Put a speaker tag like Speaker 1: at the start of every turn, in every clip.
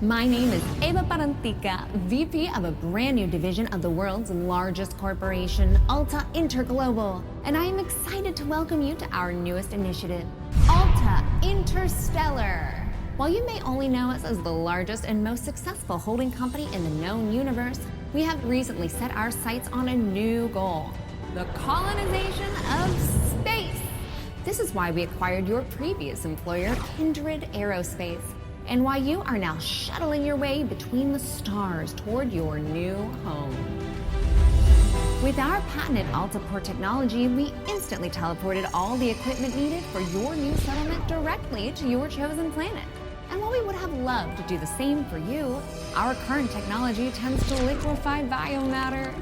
Speaker 1: My name is Eva Parantica, VP of a brand new division of the world's largest corporation, Alta Interglobal, and I am excited to welcome you to our newest initiative, Alta Interstellar. While you may only know us as the largest and most successful holding company in the known universe, we have recently set our sights on a new goal, the colonization of space. This is why we acquired your previous employer, Kindred Aerospace, and why you are now shuttling your way between the stars toward your new home. With our patented AltaPort technology, we instantly teleported all the equipment needed for your new settlement directly to your chosen planet. And while we would have loved to do the same for you, our current technology tends to liquefy biomatter.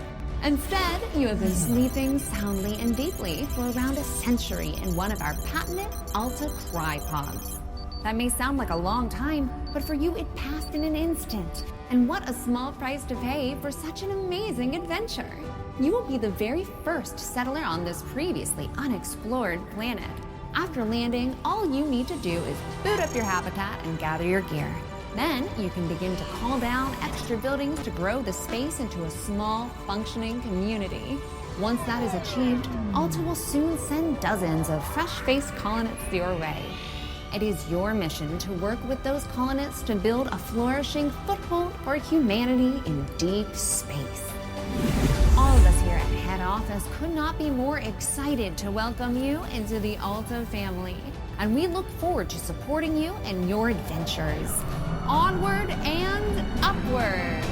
Speaker 1: Instead, you have been sleeping soundly and deeply for around a century in one of our patented Alta Crypods. That may sound like a long time, but for you it passed in an instant. And what a small price to pay for such an amazing adventure. You will be the very first settler on this previously unexplored planet. After landing, all you need to do is boot up your habitat and gather your gear. Then you can begin to call down extra buildings to grow the space into a small, functioning community. Once that is achieved, Alta will soon send dozens of fresh-faced colonists your way. It is your mission to work with those colonists to build a flourishing foothold for humanity in deep space. All of us here at head office could not be more excited to welcome you into the Alta family, and we look forward to supporting you in your adventures. Onward and upward!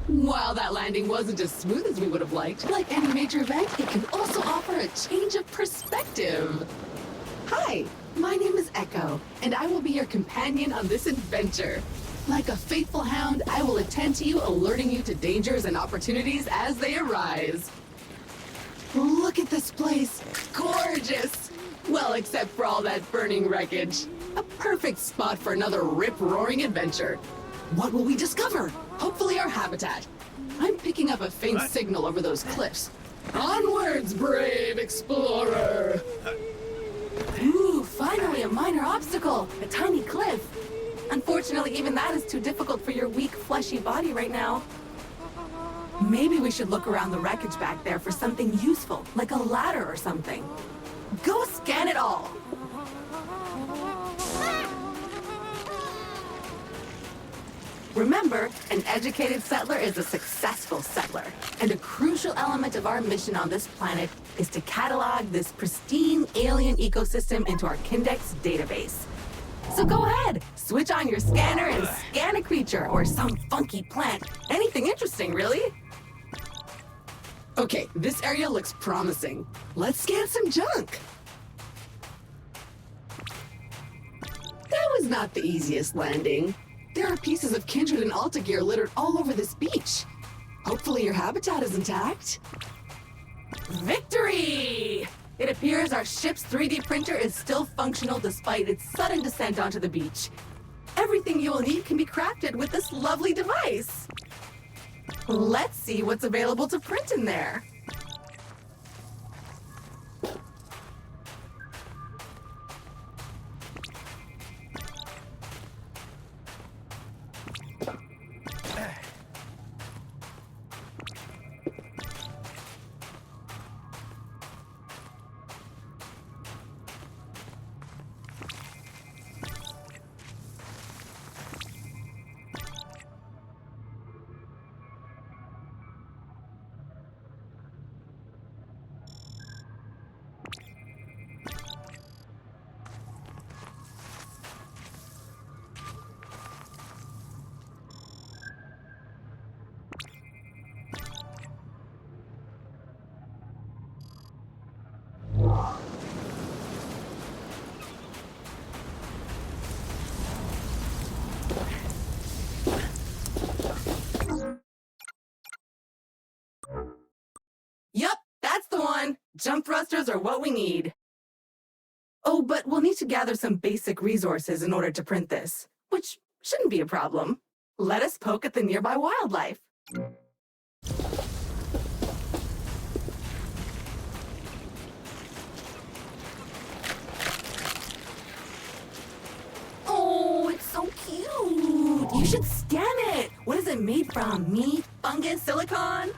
Speaker 2: While that landing wasn't as smooth as we would have liked, like any major event, it can also offer a change of perspective. Hi, my name is Echo, and I will be your companion on this adventure. Like a faithful hound, I will attend to you, alerting you to dangers and opportunities as they arise. Look at this place. Gorgeous! Well, except for all that burning wreckage. A perfect spot for another rip-roaring adventure. What will we discover? Hopefully our habitat. I'm picking up a faint signal over those cliffs. Onwards, brave explorer! Ooh, finally a minor obstacle. A tiny cliff. Unfortunately, even that is too difficult for your weak, fleshy body right now. Maybe we should look around the wreckage back there for something useful, like a ladder or something. Go scan it all! Remember, an educated settler is a successful settler, and a crucial element of our mission on this planet is to catalog this pristine alien ecosystem into our Kindex database. So go ahead, switch on your scanner and scan a creature or some funky plant. Anything interesting, really. Okay, this area looks promising. Let's scan some junk. That was not the easiest landing. There are pieces of Kindred and Alta gear littered all over this beach. Hopefully your habitat is intact. Victory! It appears our ship's 3D printer is still functional despite its sudden descent onto the beach. Everything you will need can be crafted with this lovely device. Let's see what's available to print in there. jump thrusters are what we need. Oh, but we'll need to gather some basic resources in order to print this, which shouldn't be a problem. Let us poke at the nearby wildlife. Oh, it's so cute. You should scan it. What is it made from? Meat, fungus, silicone?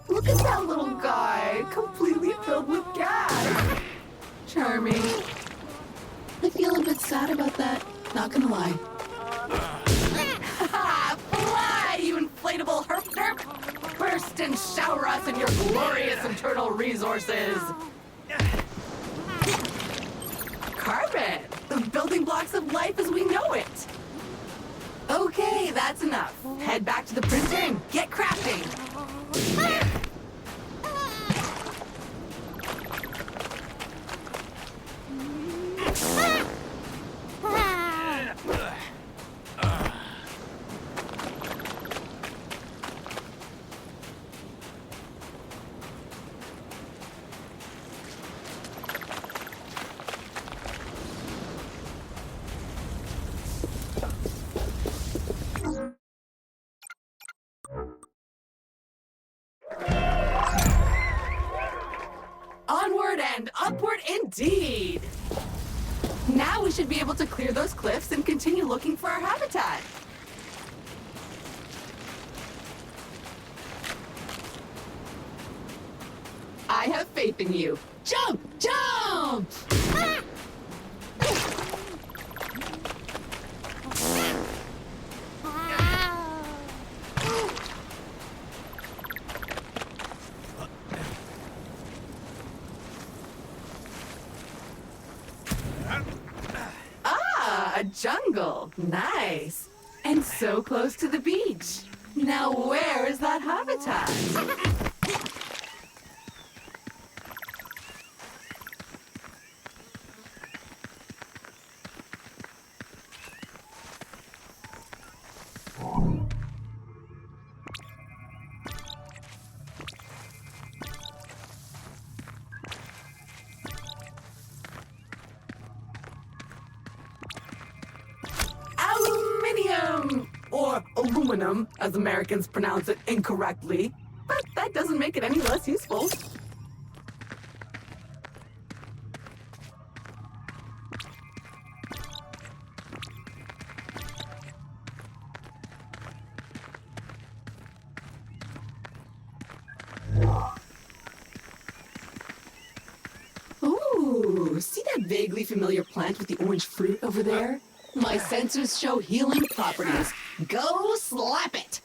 Speaker 2: Look at that little guy, completely filled with gas. Charming. I feel a bit sad about that, not gonna lie. Fly, you inflatable herp derp! Burst and shower us in your glorious internal resources! Carbon! The building blocks of life as we know it! Okay, that's enough. Head back to the printer and get crafting! Onward and upward indeed! Now we should be able to clear those cliffs and continue looking for our habitat. I have faith in you. Jump! Jump! A jungle. Nice. And so close to the beach. Now where is that habitat? Aluminium! Or aluminum, as Americans pronounce it incorrectly. But that doesn't make it any less useful. Ooh, see that vaguely familiar plant with the orange fruit over there? My sensors show healing properties. Go slap it!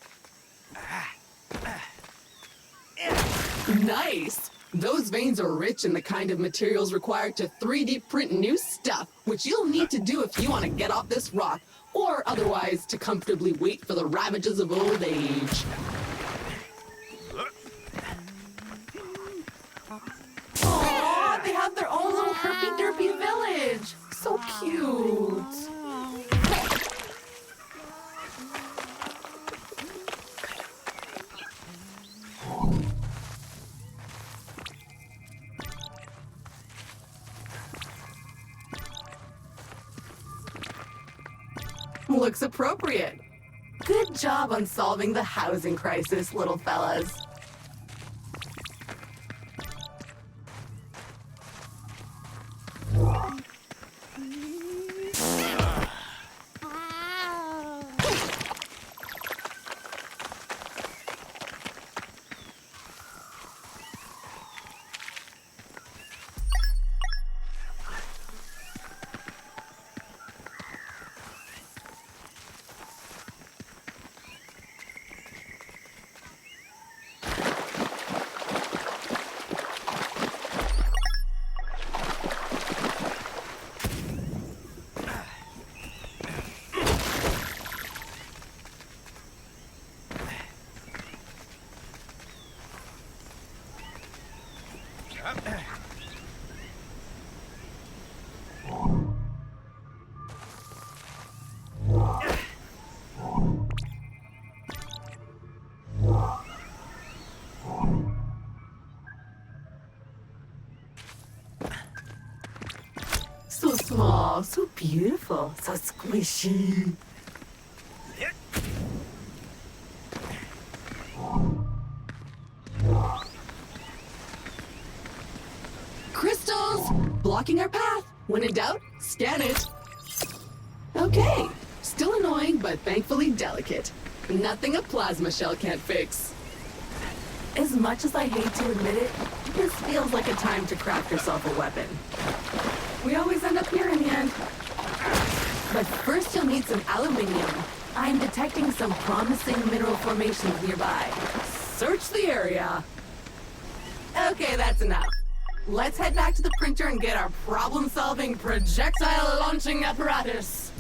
Speaker 2: Nice! Those veins are rich in the kind of materials required to 3D print new stuff, which you'll need to do if you want to get off this rock, or otherwise to comfortably wait for the ravages of old age. Aww, they have their own little herpy-derpy village! So cute! Looks appropriate. Good job on solving the housing crisis, little fellas. Oh, so beautiful. So squishy. Crystals! Blocking our path. When in doubt, scan it. Okay. Still annoying, but thankfully delicate. Nothing a plasma shell can't fix. As much as I hate to admit it, this feels like a time to craft yourself a weapon. We always end up here in the end. But first you'll need some aluminium. I'm detecting some promising mineral formations nearby. Search the area. Okay, that's enough. Let's head back to the printer and get our problem-solving projectile launching apparatus.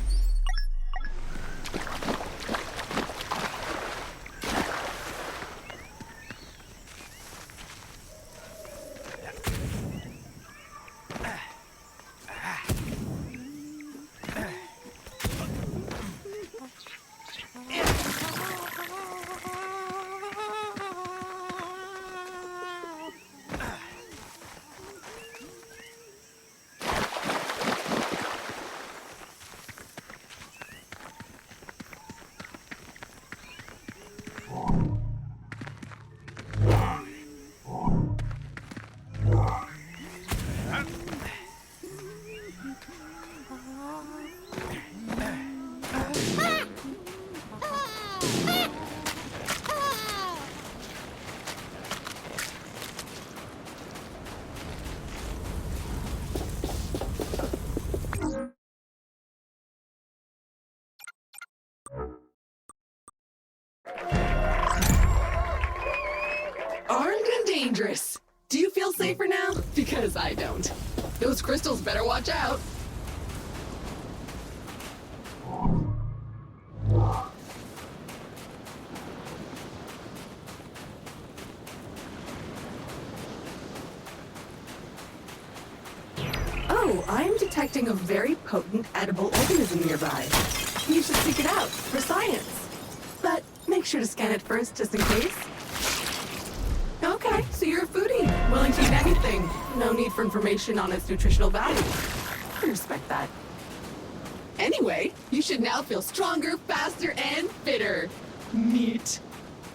Speaker 2: Armed and dangerous. Do you feel safer now? Because I don't. Those crystals better watch out. Oh, I'm detecting a very potent edible organism nearby. You should seek it out for science. But make sure to scan it first, just in case. Okay, so you're a foodie, willing to eat anything. No need for information on its nutritional value. I respect that. Anyway, you should now feel stronger, faster, and fitter. Neat.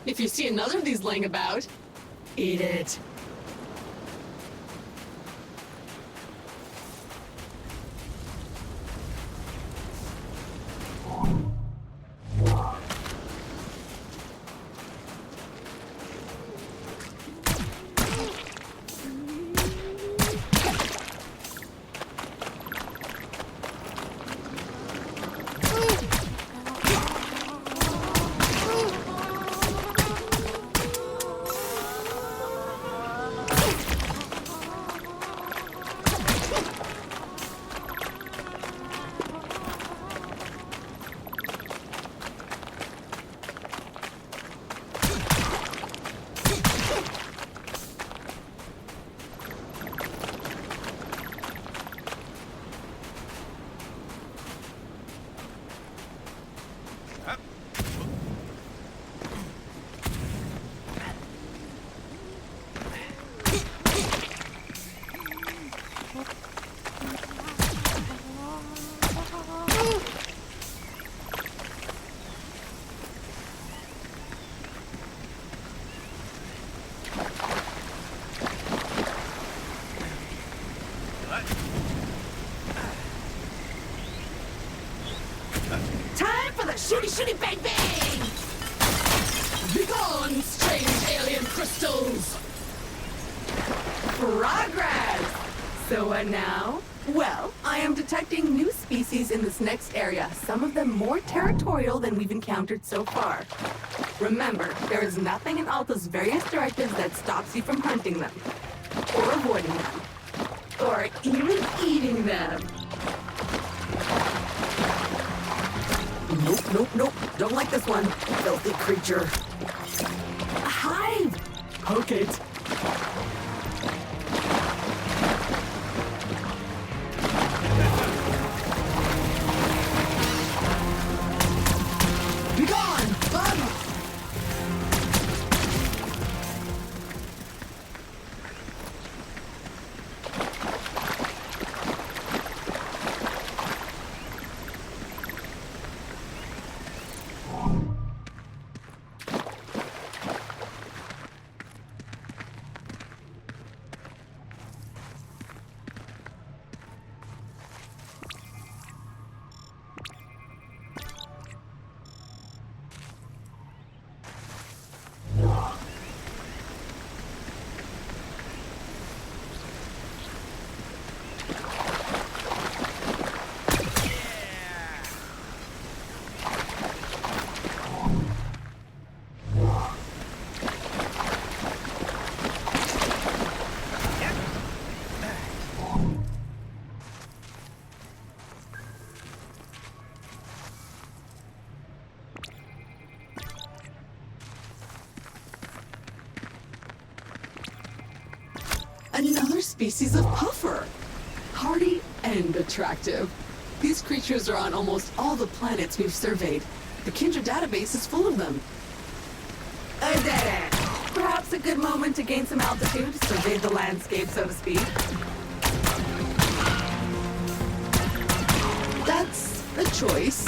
Speaker 2: If you see another of these laying about, eat it. Time for the shooty shooty bang bang! Begone, strange alien crystals! Progress! So what now? Well, I am detecting new species in this next area, some of them more territorial than we've encountered so far. Remember, there is nothing in Alta's various directives that stops you from hunting them, or avoiding them, or even eating them. Nope, nope, nope. Don't like this one. Filthy creature. A hive! Poke it. Be gone, bug! Another species of puffer. Hardy and attractive. These creatures are on almost all the planets we've surveyed. The Kindred database is full of them. I did it! Perhaps a good moment to gain some altitude, survey the landscape, so to speak. That's a choice.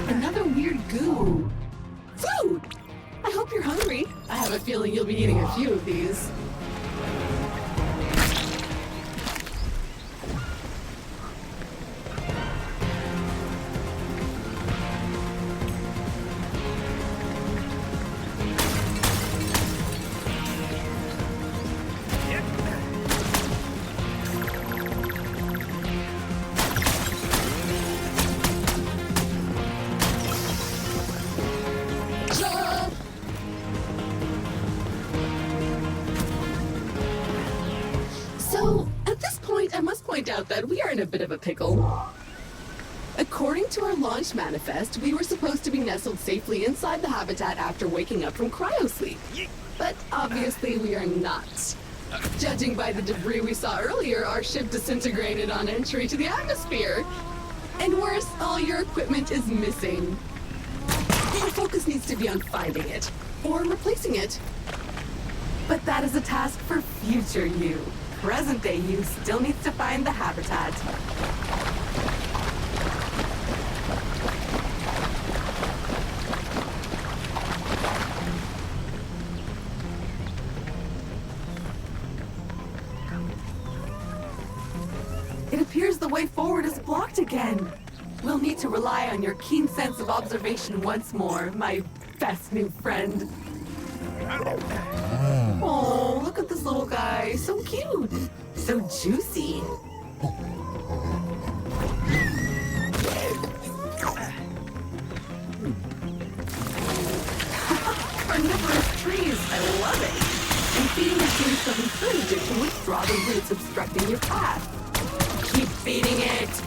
Speaker 2: Another weird goo. Food! I hope you're hungry. I have a feeling you'll be eating a few of these. So, at this point, I must point out that we are in a bit of a pickle. According to our launch manifest, we were supposed to be nestled safely inside the habitat after waking up from cryosleep. But obviously we are not. Judging by the debris we saw earlier, our ship disintegrated on entry to the atmosphere. And worse, all your equipment is missing. Our focus needs to be on finding it, or replacing it. But that is a task for future you. Present day you still needs to find the habitat. It appears the way forward is blocked again. We'll need to rely on your keen sense of observation once more, my best new friend. Oh, look at this little guy. So cute. So juicy. Carnivorous trees. I love it. And feeding the trees some food to withdraw the roots obstructing your path. Keep feeding it.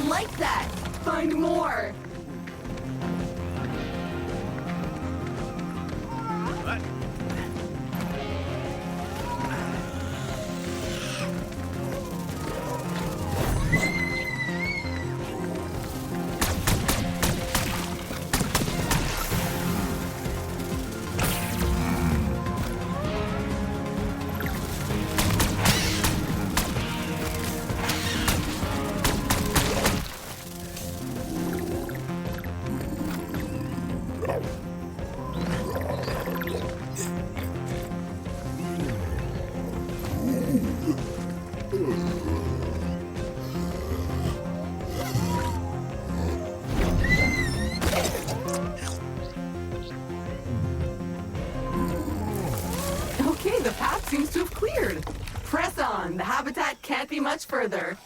Speaker 2: Like that! Find more! Okay, the path seems to have cleared. Press on. The habitat can't be much further.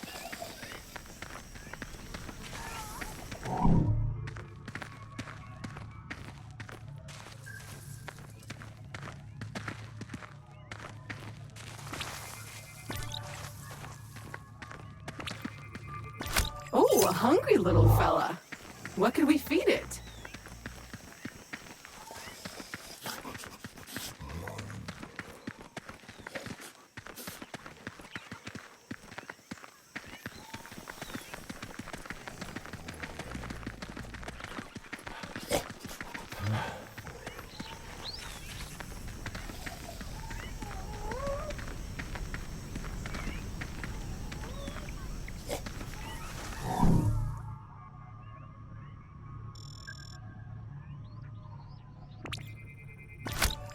Speaker 2: Oh, a hungry little fella. What could we feed it?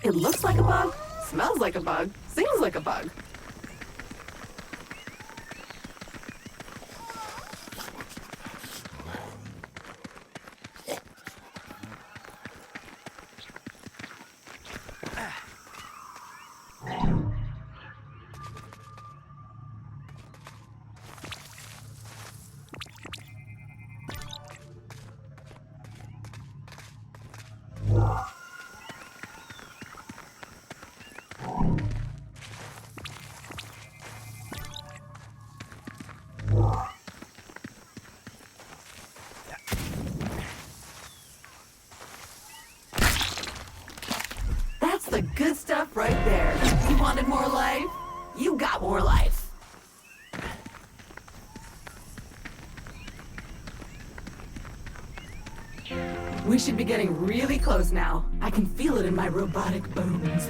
Speaker 2: It looks like a bug, smells like a bug, sings like a bug. That's the good stuff right there. You wanted more life? You got more life. We should be getting really close now. I can feel it in my robotic bones.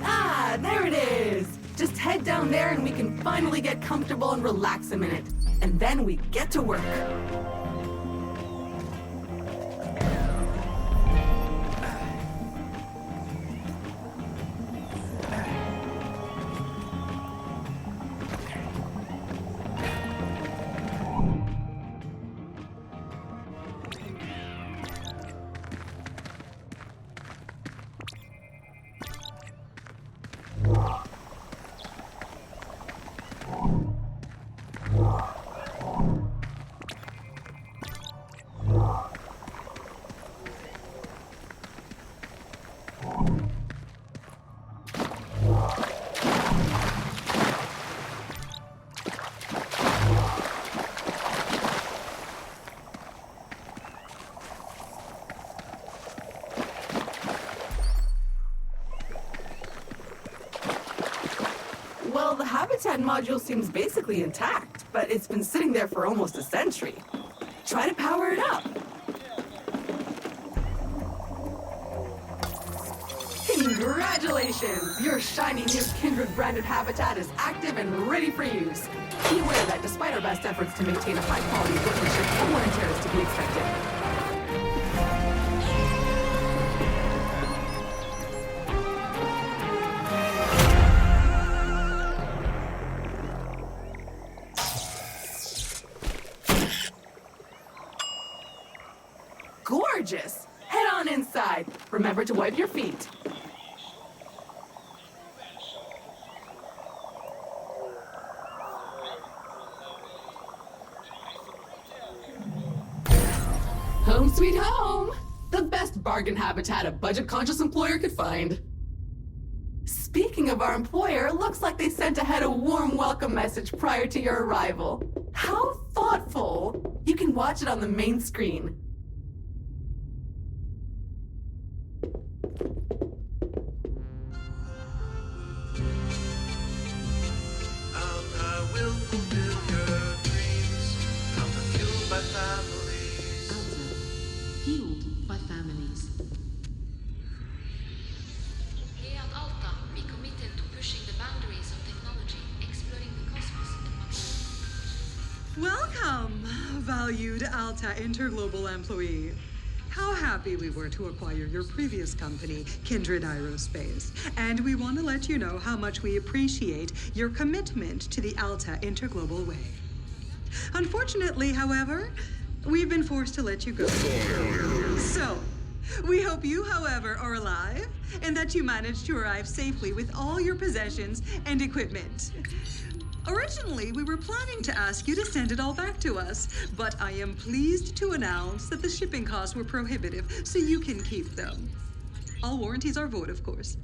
Speaker 2: Ah, there it is! Just head down there and we can finally get comfortable and relax a minute. And then we get to work. Well, the habitat module seems basically intact, but it's been sitting there for almost a century. Try to power it up. Congratulations! Your shiny new Kindred branded habitat is active and ready for use. Be aware that despite our best efforts to maintain a high-quality workmanship, some wear and tear is to be expected. Gorgeous! Head on inside. Remember to wipe your feet. Home sweet home! The best bargain habitat a budget-conscious employer could find. Speaking of our employer, looks like they sent ahead a warm welcome message prior to your arrival. How thoughtful! You can watch it on the main screen.
Speaker 3: Alta will fulfill your dreams. Alta fueled by families.
Speaker 4: Alta, fueled by families.
Speaker 5: Here at Alta, we committed to pushing the boundaries of technology, exploring the cosmos and
Speaker 6: Welcome, valued Alta Interglobal employee. How happy we were to acquire your previous company, Kindred Aerospace. And we want to let you know how much we appreciate your commitment to the Alta Interglobal way. Unfortunately, however, we've been forced to let you go. So, we hope you, however, are alive and that you managed to arrive safely with all your possessions and equipment. Originally, we were planning to ask you to send it all back to us, but I am pleased to announce that the shipping costs were prohibitive, so you can keep them. All warranties are void, of course.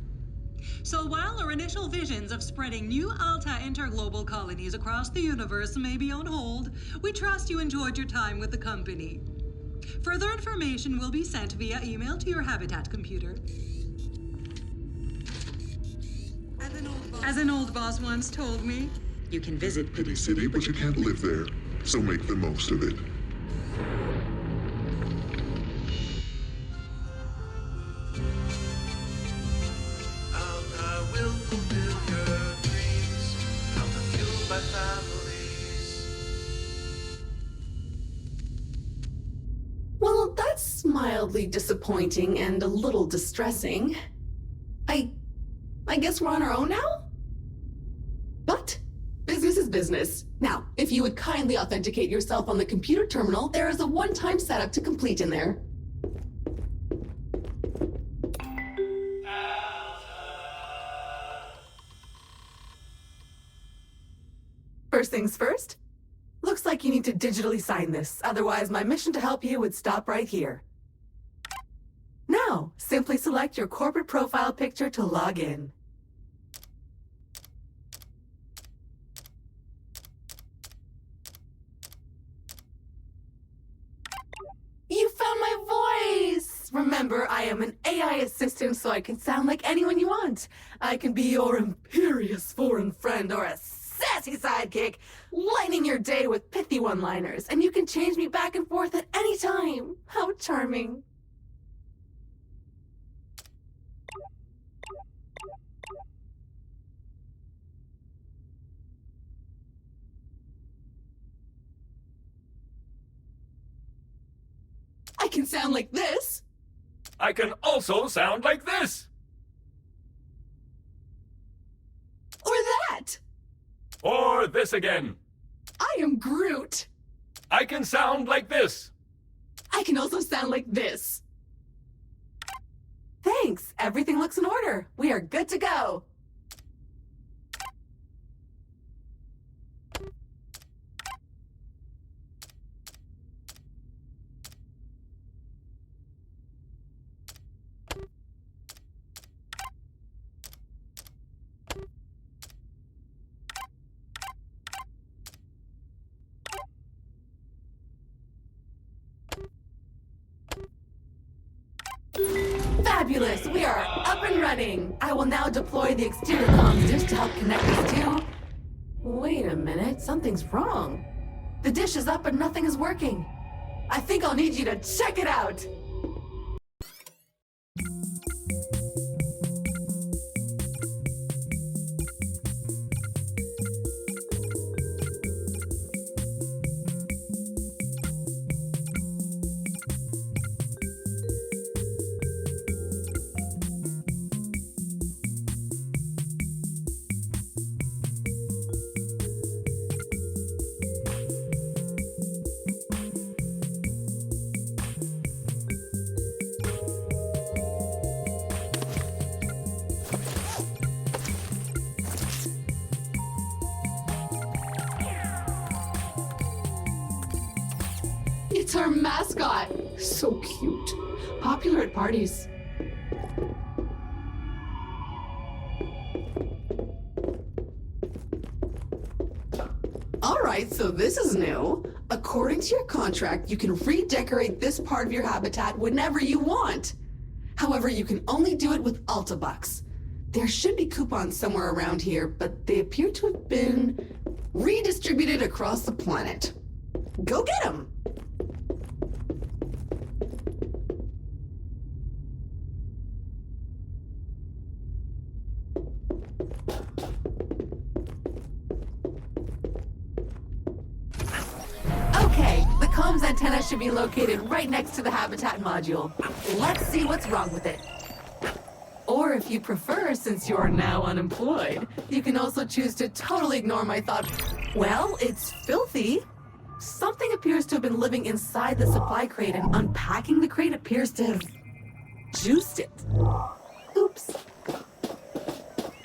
Speaker 6: So while our initial visions of spreading new Alta interglobal colonies across the universe may be on hold, we trust you enjoyed your time with the company. Further information will be sent via email to your Habitat computer. As an old boss once told me, you can visit
Speaker 7: Pity City, but you can't live there. So make the most of it.
Speaker 3: Alta will fulfill your dreams. Alta fueled by families.
Speaker 2: Well, that's mildly disappointing and a little distressing. I guess we're on our own now? But business is business. Now, if you would kindly authenticate yourself on the computer terminal, there is a one-time setup to complete in there. First things first, looks like you need to digitally sign this, otherwise my mission to help you would stop right here. Now, simply select your corporate profile picture to log in. You found my voice! Remember, I am an AI assistant, so I can sound like anyone you want. I can be your imperious foreign friend or a sassy sidekick, lightening your day with pithy one-liners, and you can change me back and forth at any time. How charming. I can sound like this.
Speaker 8: I can also sound like this!
Speaker 2: Or that.
Speaker 8: Or this again.
Speaker 2: I am Groot.
Speaker 8: I can sound like this.
Speaker 2: I can also sound like this. Thanks. Everything looks in order. We are good to go. Fabulous! We are up and running! I will now deploy the exterior comms dish to help connect us to... Wait a minute, something's wrong. The dish is up and nothing is working. I think I'll need you to check it out! It's our mascot! So cute. Popular at parties. Alright, so this is new. According to your contract, you can redecorate this part of your habitat whenever you want. However, you can only do it with Alta Bucks. There should be coupons somewhere around here, but they appear to have been redistributed across the planet. Go get them! Okay, the comms antenna should be located right next to the habitat module. Let's see what's wrong with it. Or if you prefer, since you're now unemployed, you can also choose to totally ignore my thought. Well, it's filthy. Something appears to have been living inside the supply crate, and unpacking the crate appears to have juiced it. Oops.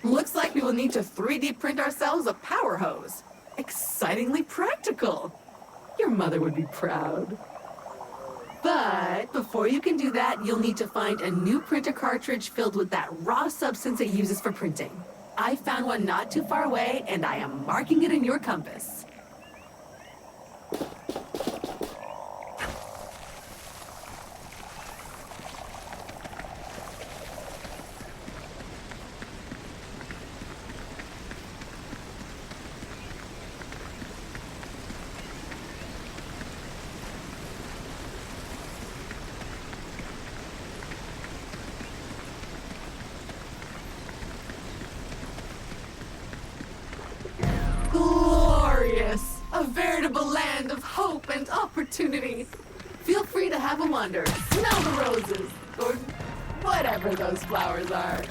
Speaker 2: Looks like we will need to 3D print ourselves a power hose. Excitingly practical. Your mother would be proud. But before you can do that, you'll need to find a new printer cartridge filled with that raw substance it uses for printing. I found one not too far away, and I am marking it in your compass. Glorious! A veritable land of hope and opportunity. Feel free to have a wander, smell the roses, or whatever those flowers are.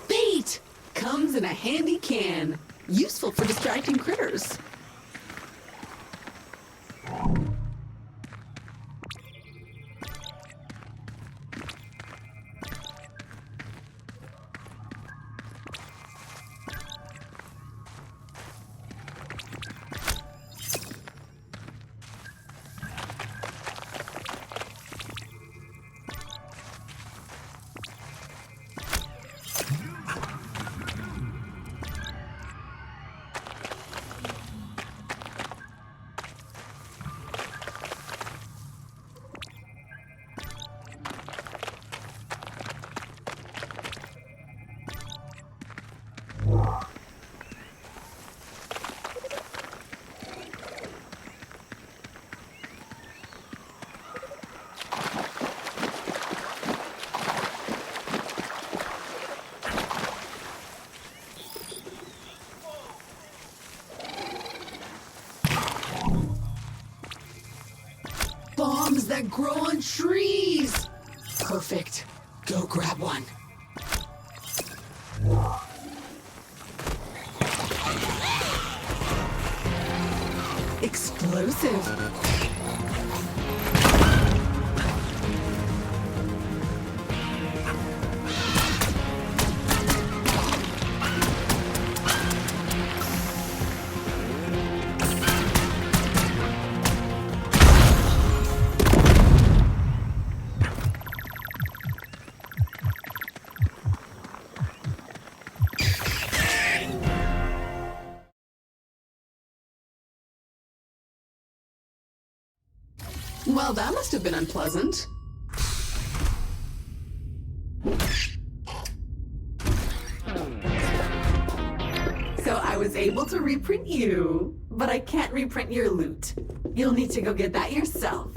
Speaker 2: Bait! Comes in a handy can. Useful for distracting critters. Bombs that grow on trees! Perfect. Go grab one. Explosive. Well, that must have been unpleasant. So I was able to reprint you, but I can't reprint your loot. You'll need to go get that yourself.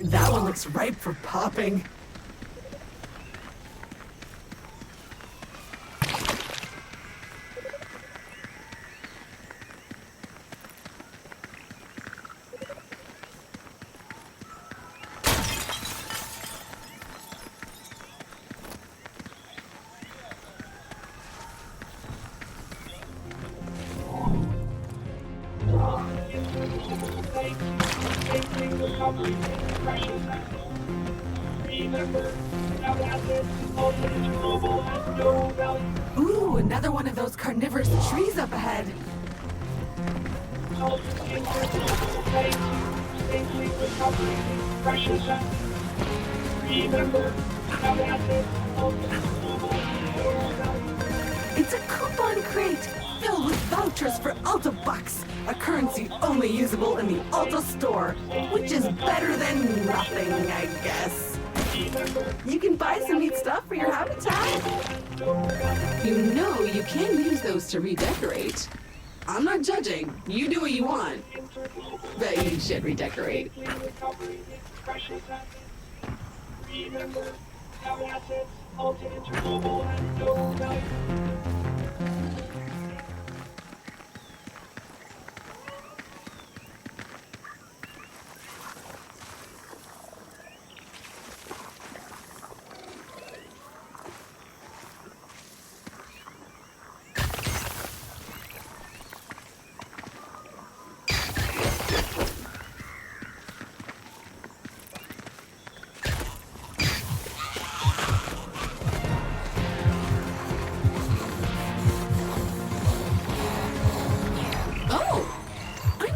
Speaker 2: That one looks ripe for popping. Ooh, another one of those carnivorous trees up ahead. It's a coupon crate filled with vouchers for Alta Bucks, a currency only usable in the Alta store, which is better than nothing, I guess. You can buy some neat stuff for your habitat. You know you can use those to redecorate. I'm not judging. You do what you want. But you should redecorate.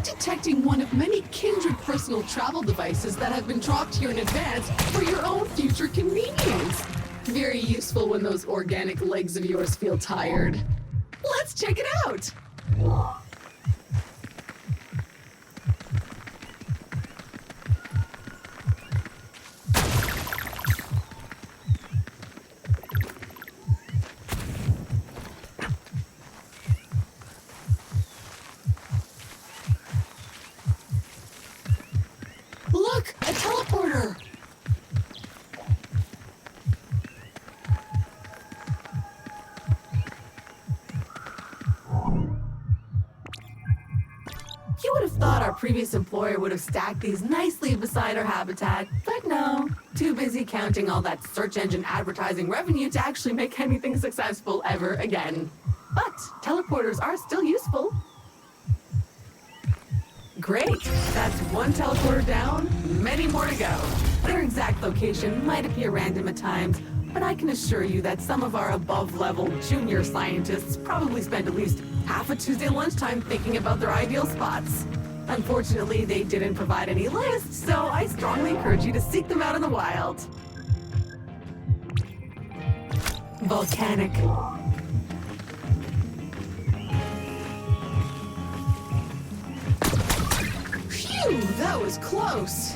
Speaker 2: Detecting one of many Kindred personal travel devices that have been dropped here in advance for your own future convenience. Very useful when those organic legs of yours feel tired. Let's check it out! Look! A teleporter! You would have thought our previous employer would have stacked these nicely beside our habitat, but no. Too busy counting all that search engine advertising revenue to actually make anything successful ever again. But teleporters are still useful. Great! That's one teleporter down, many more to go. Their exact location might appear random at times, but I can assure you that some of our above-level junior scientists probably spend at least half a Tuesday lunchtime thinking about their ideal spots. Unfortunately, they didn't provide any lists, so I strongly encourage you to seek them out in the wild. Volcanic. Phew, that was close.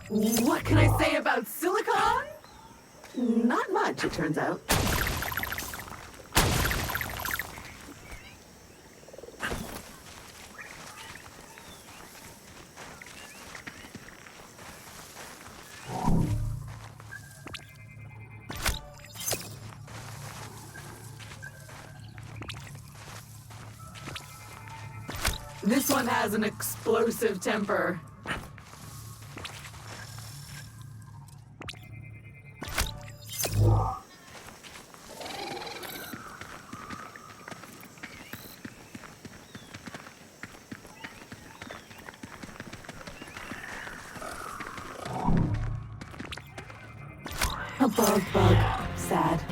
Speaker 2: What can I say about silicon? Not much, it turns out. This one has an explosive temper. A bug. Sad.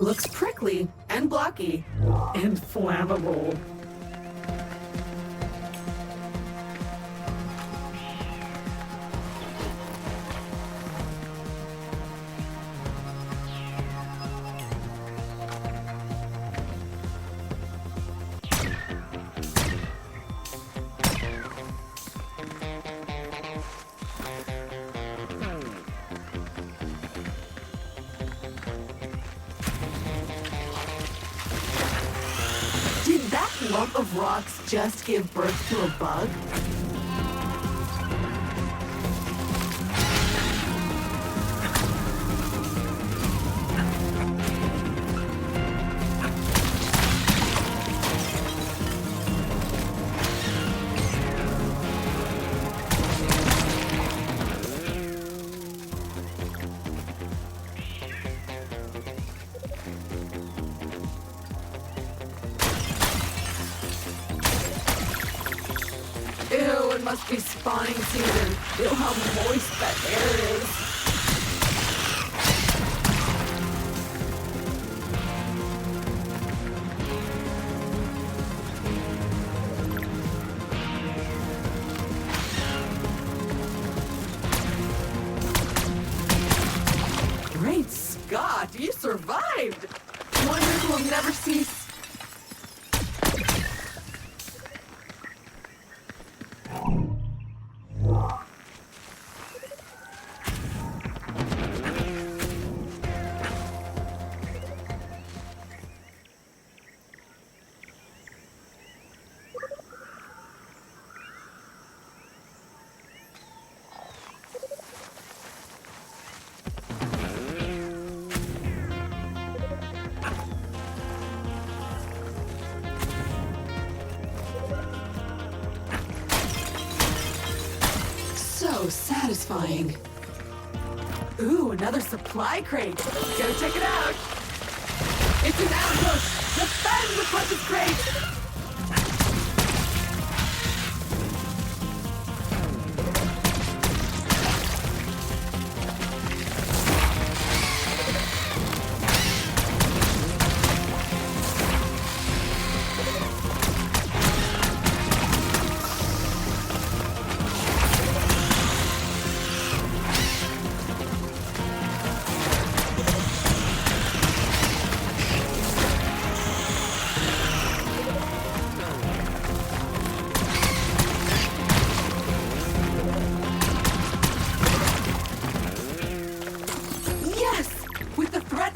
Speaker 2: Looks prickly and blocky and flammable. Lump of rocks just give birth to a bug? must be spawning season. Feel how moist that air is. Great Scott, you survived! Wonders will never cease. So satisfying. Ooh, another supply crate. Go check it out. It's an outpost. Defend the precious crate.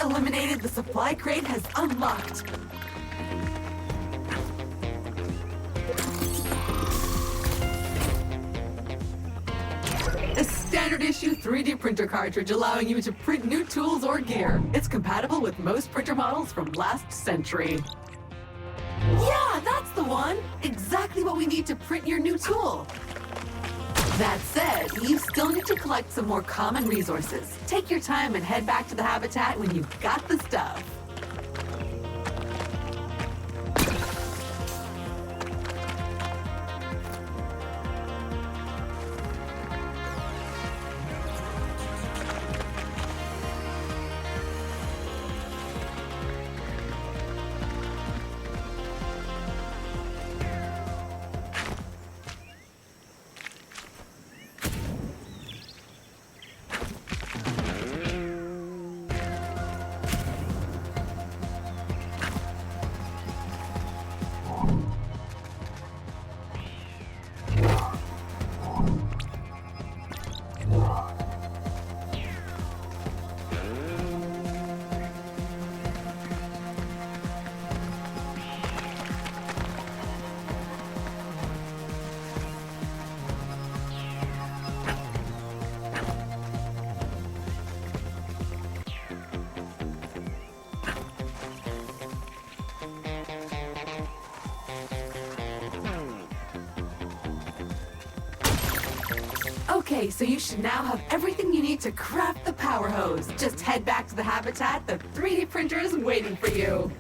Speaker 2: Eliminated, the supply crate has unlocked. A standard issue 3D printer cartridge allowing you to print new tools or gear. It's compatible with most printer models from last century. Yeah, that's the one! Exactly what we need to print your new tool. That said, you still need to collect some more common resources. Take your time and head back to the habitat when you've got the stuff. Okay, so you should now have everything you need to craft the power hose. Just head back to the habitat. The 3D printer is waiting for you.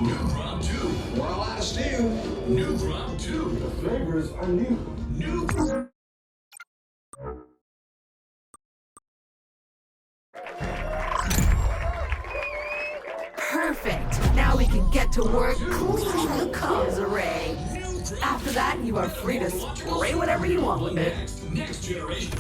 Speaker 9: New Crop 2. While I stew. New Crop 2. The flavors are new. New
Speaker 2: Perfect. Now we can get to work cleaning the comms array. After that, you are free to spray whatever you want with it.
Speaker 9: Next generation.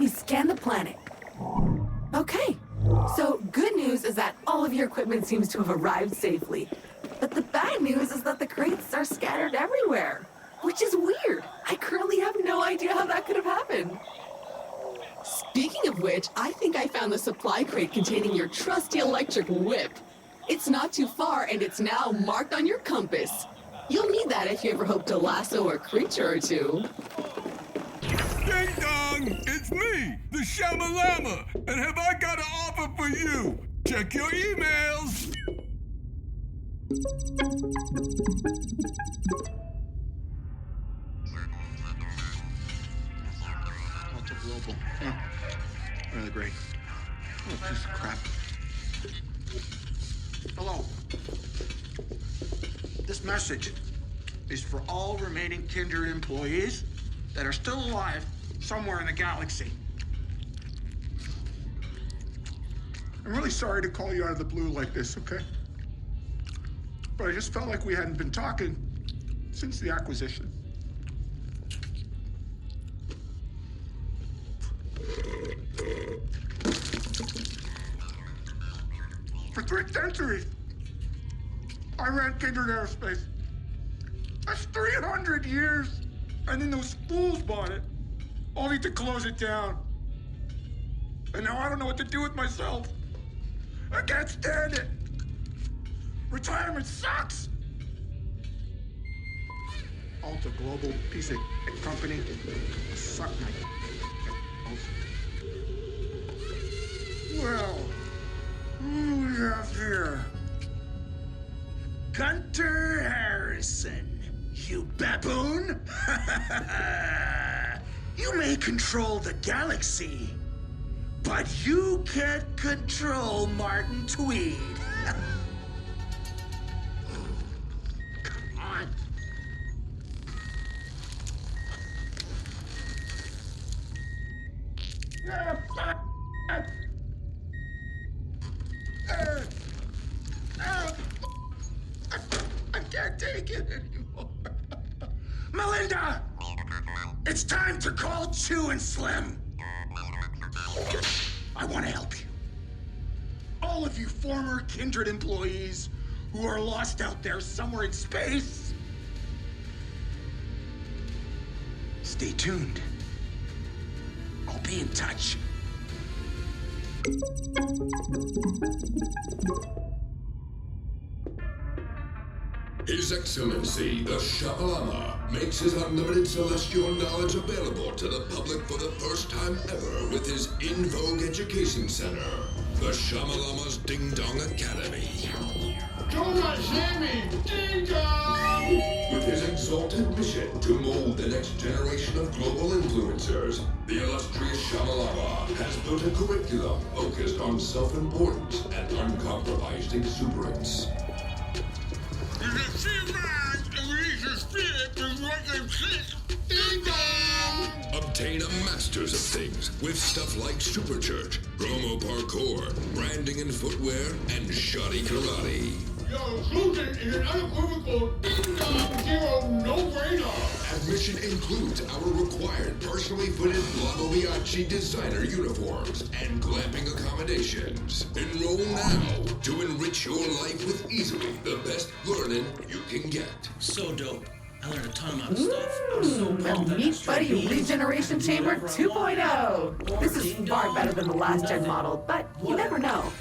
Speaker 2: me scan the planet. Okay, so good news is that all of your equipment seems to have arrived safely. But the bad news is that the crates are scattered everywhere, which is weird. I currently have no idea how that could have happened. Speaking of which, I think I found the supply crate containing your trusty electric whip. It's not too far, and it's now marked on your compass. You'll need that if you ever hope to lasso a creature or two.
Speaker 9: Ding dong! It's me, the Shamalama, and have I got an offer for you? Check your emails!
Speaker 10: Ultra Global. Yeah. Really great. Oh, piece of crap. Hello. This message is for all remaining Kindred employees that are still alive somewhere in the galaxy. I'm really sorry to call you out of the blue like this, okay? But I just felt like we hadn't been talking since the acquisition. For 3 centuries, I ran Kindred Aerospace. That's 300 years. And then those fools bought it, only to close it down. And now I don't know what to do with myself. I can't stand it. Retirement sucks. Alta Global, piece of company, suck my. Well, who do we have here? Gunter Harrison. You baboon! You may control the galaxy, but you can't control Martin Tweed. Come on. I can't take it anymore. Melinda! It's time to call Chew and Slim. I want to help you. All of you former Kindred employees who are lost out there somewhere in space. Stay tuned. I'll be in touch.
Speaker 9: His Excellency, the Shamalama, makes his unlimited celestial knowledge available to the public for the first time ever with his in vogue education center, the Shamalama's Ding Dong Academy.
Speaker 11: Jonah Sammy, Ding Dong!
Speaker 9: With his exalted mission to mold the next generation of global influencers, the illustrious Shamalama has built a curriculum focused on self-importance and uncompromised exuberance. Obtain a master's of things with stuff like Super Church, promo parkour, branding and footwear, and shoddy karate.
Speaker 11: Your inclusion is an unequivocal ding-dong zero no-brainer.
Speaker 9: Admission includes our required partially fitted Blavo Biaggi designer uniforms and glamping accommodations. Enroll now to enrich your life with easily the best learning you can get.
Speaker 12: So dope. I learned a ton about stuff. I'm so pumped that
Speaker 2: Meet Buddy Regeneration Chamber 2.0. This is far better than the last gen model, but you never know.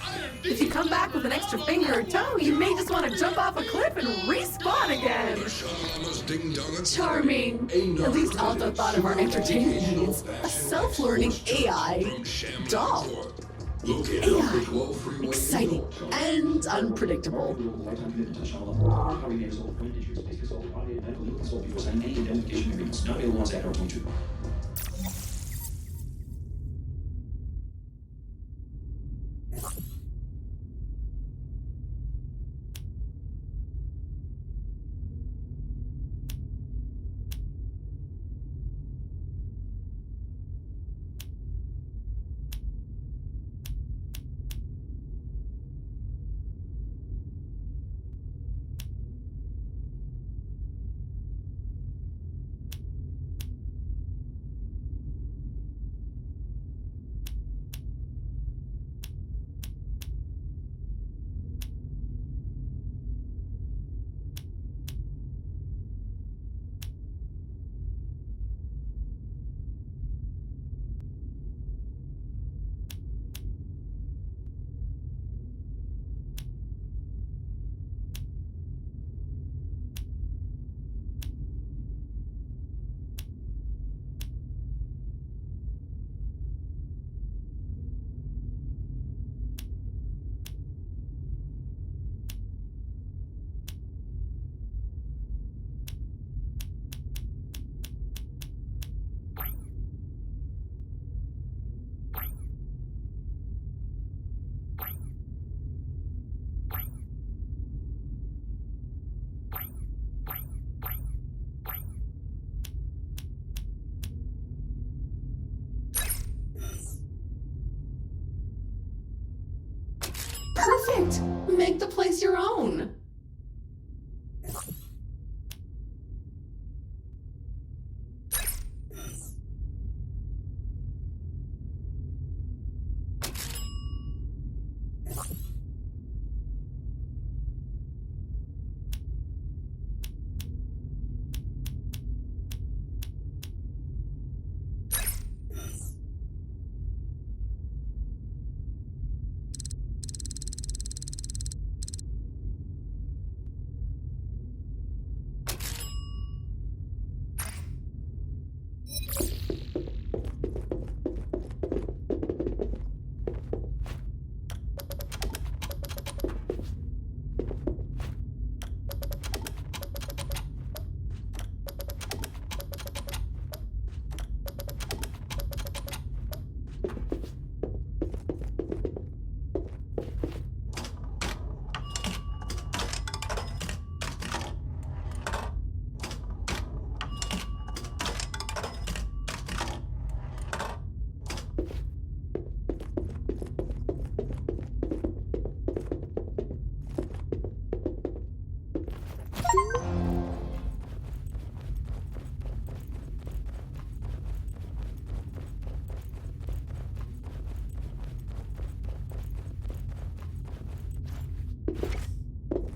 Speaker 2: If you come back with an extra finger or toe, you may just want to jump off a cliff and respawn again. Charming. At least Alta thought of our entertainment needs. A self-learning AI doll. AI. Exciting and unpredictable. Perfect! Make the place your own.